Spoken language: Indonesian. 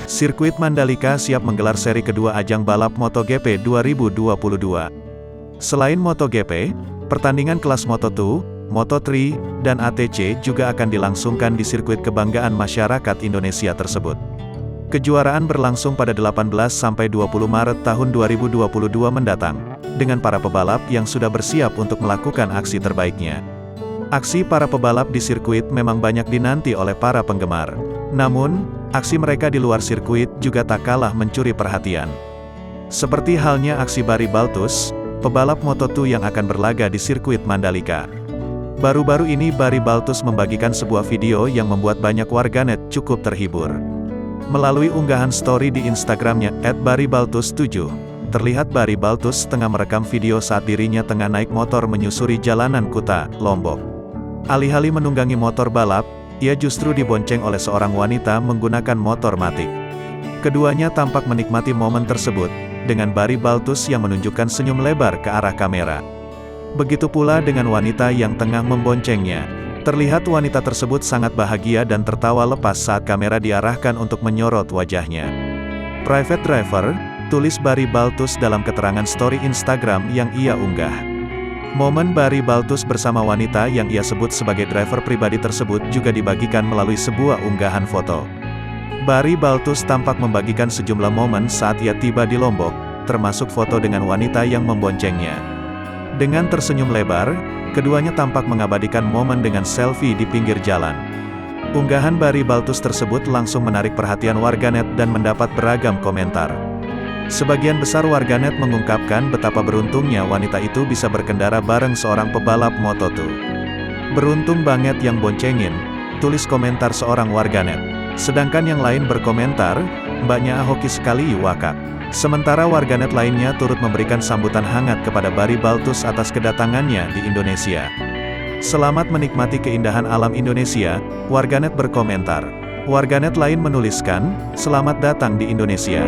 Sirkuit Mandalika siap menggelar seri kedua ajang balap MotoGP 2022. Selain MotoGP, pertandingan kelas Moto2, Moto3, dan ATC juga akan dilangsungkan di sirkuit kebanggaan masyarakat Indonesia tersebut. Kejuaraan berlangsung pada 18–20 Maret tahun 2022 mendatang, dengan para pebalap yang sudah bersiap untuk melakukan aksi terbaiknya. Aksi para pebalap di sirkuit memang banyak dinanti oleh para penggemar. Namun, aksi mereka di luar sirkuit juga tak kalah mencuri perhatian. Seperti halnya aksi Barry Baltus, pebalap Moto2 yang akan berlaga di sirkuit Mandalika. Baru-baru ini Barry Baltus membagikan sebuah video yang membuat banyak warganet cukup terhibur. Melalui unggahan story di Instagramnya @BarryBaltus7, terlihat Barry Baltus tengah merekam video saat dirinya tengah naik motor menyusuri jalanan Kuta, Lombok. Alih-alih menunggangi motor balap, ia justru dibonceng oleh seorang wanita menggunakan motor matic. Keduanya tampak menikmati momen tersebut, dengan Barry Baltus yang menunjukkan senyum lebar ke arah kamera. Begitu pula dengan wanita yang tengah memboncengnya. Terlihat wanita tersebut sangat bahagia dan tertawa lepas saat kamera diarahkan untuk menyorot wajahnya. "Private driver," tulis Barry Baltus dalam keterangan story Instagram yang ia unggah. Momen Barry Baltus bersama wanita yang ia sebut sebagai driver pribadi tersebut juga dibagikan melalui sebuah unggahan foto. Barry Baltus tampak membagikan sejumlah momen saat ia tiba di Lombok, termasuk foto dengan wanita yang memboncengnya. Dengan tersenyum lebar, keduanya tampak mengabadikan momen dengan selfie di pinggir jalan. Unggahan Barry Baltus tersebut langsung menarik perhatian warganet dan mendapat beragam komentar. Sebagian besar warganet mengungkapkan betapa beruntungnya wanita itu bisa berkendara bareng seorang pebalap Moto2. "Beruntung banget yang boncengin," tulis komentar seorang warganet. Sedangkan yang lain berkomentar, "Mbaknya hoki sekali Wakak." Sementara warganet lainnya turut memberikan sambutan hangat kepada Barry Baltus atas kedatangannya di Indonesia. "Selamat menikmati keindahan alam Indonesia," warganet berkomentar. Warganet lain menuliskan, "Selamat datang di Indonesia."